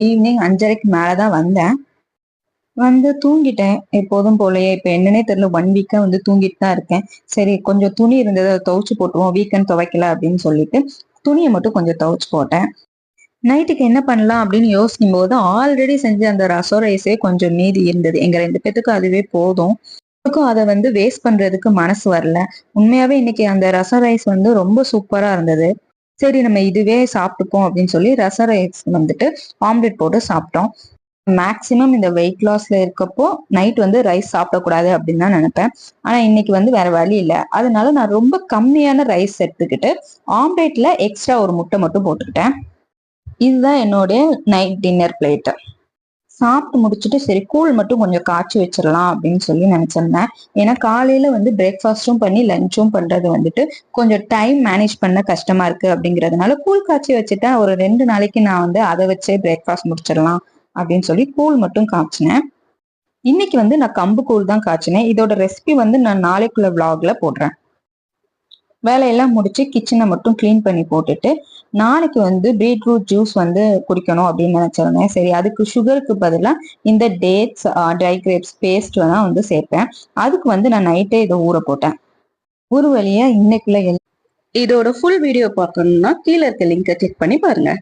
Evening 5:30க்கு மேலதான் வந்தேன். வந்து தூங்கிட்டேன் எப்போதும் போலயே. இப்ப என்னன்னே தெரியல, 1 வீக்கா வந்து தூங்கிட்டு தான் இருக்கேன். சரி கொஞ்சம் துணி இருந்தது, அதை துவைச்சு போட்டுருவோம், வீக்கெண்ட் துவைக்கல அப்படின்னு சொல்லிட்டு துணியை மட்டும் கொஞ்சம் துவைச்சு போட்டேன். நைட்டுக்கு என்ன பண்ணலாம் அப்படின்னு யோசிக்கும் போது ஆல்ரெடி செஞ்ச அந்த ரசம் ரைஸே கொஞ்சம் மீதி இருந்தது. எங்க 2 பேத்துக்கும் அதுவே போதும். எனக்கும் அதை வந்து வேஸ்ட் பண்றதுக்கு மனசு வரல. உண்மையாவே இன்னைக்கு அந்த ரசம் ரைஸ் வந்து ரொம்ப சூப்பரா இருந்தது. சரி நம்ம இதுவே சாப்பிட்டுப்போம் அப்படின்னு சொல்லி ரசம் ரைஸ் வந்துட்டு ஆம்லெட் போட்டு சாப்பிட்டோம். மேக்சிமம் இந்த வெயிட் லாஸ்ல இருக்கப்போ நைட் வந்து ரைஸ் சாப்பிடக்கூடாது அப்படின்னு தான் நினைப்பேன். ஆனா இன்னைக்கு வந்து வேற வழி இல்லை. அதனால நான் ரொம்ப கம்மியான ரைஸ் எடுத்துக்கிட்டு ஆம்லெட்ல எக்ஸ்ட்ரா ஒரு முட்டை மட்டும் போட்டுக்கிட்டேன். இதுதான் என்னுடைய நைட் டின்னர் பிளேட். சாப்பிட்டு முடிச்சுட்டு சரி கூழ் மட்டும் கொஞ்சம் காய்ச்சி வச்சிடலாம் அப்படின்னு சொல்லி நினைச்சிருந்தேன். ஏன்னா காலையில வந்து பிரேக்ஃபாஸ்டும் பண்ணி லஞ்சும் பண்றது வந்துட்டு கொஞ்சம் டைம் மேனேஜ் பண்ண கஷ்டமா இருக்கு அப்படிங்கறதுனால கூழ் காய்ச்சி வச்சுட்டா ஒரு 2 நாளைக்கு நான் வந்து அதை வச்சே பிரேக்ஃபாஸ்ட் முடிச்சிடலாம் அப்படின்னு சொல்லி கூழ் மட்டும் காய்ச்சினேன். இன்னைக்கு வந்து நான் கம்பு கூழ் தான் காய்ச்சினேன். இதோட ரெசிபி வந்து நான் நாளைக்குள்ள விளாக்ல போடுறேன். வேலையெல்லாம் முடிச்சு கிச்சனை மட்டும் கிளீன் பண்ணி போட்டுட்டு நாளைக்கு வந்து பீட்ரூட் ஜூஸ் வந்து குடிக்கணும் அப்படின்னு நினைச்சிருந்தேன். சரி அதுக்கு சுகருக்கு பதிலாக இந்த டேட்ஸ் ட்ரை கிரேப்ஸ் பேஸ்ட் தான் வந்து சேர்ப்பேன். அதுக்கு வந்து நான் நைட்டே இதை ஊற போட்டேன். ஒரு வழியா இன்னைக்குள்ள இதோட ஃபுல் வீடியோ பார்க்கணும்னா கீழே இருக்க லிங்கை கிளிக் பண்ணி பாருங்க.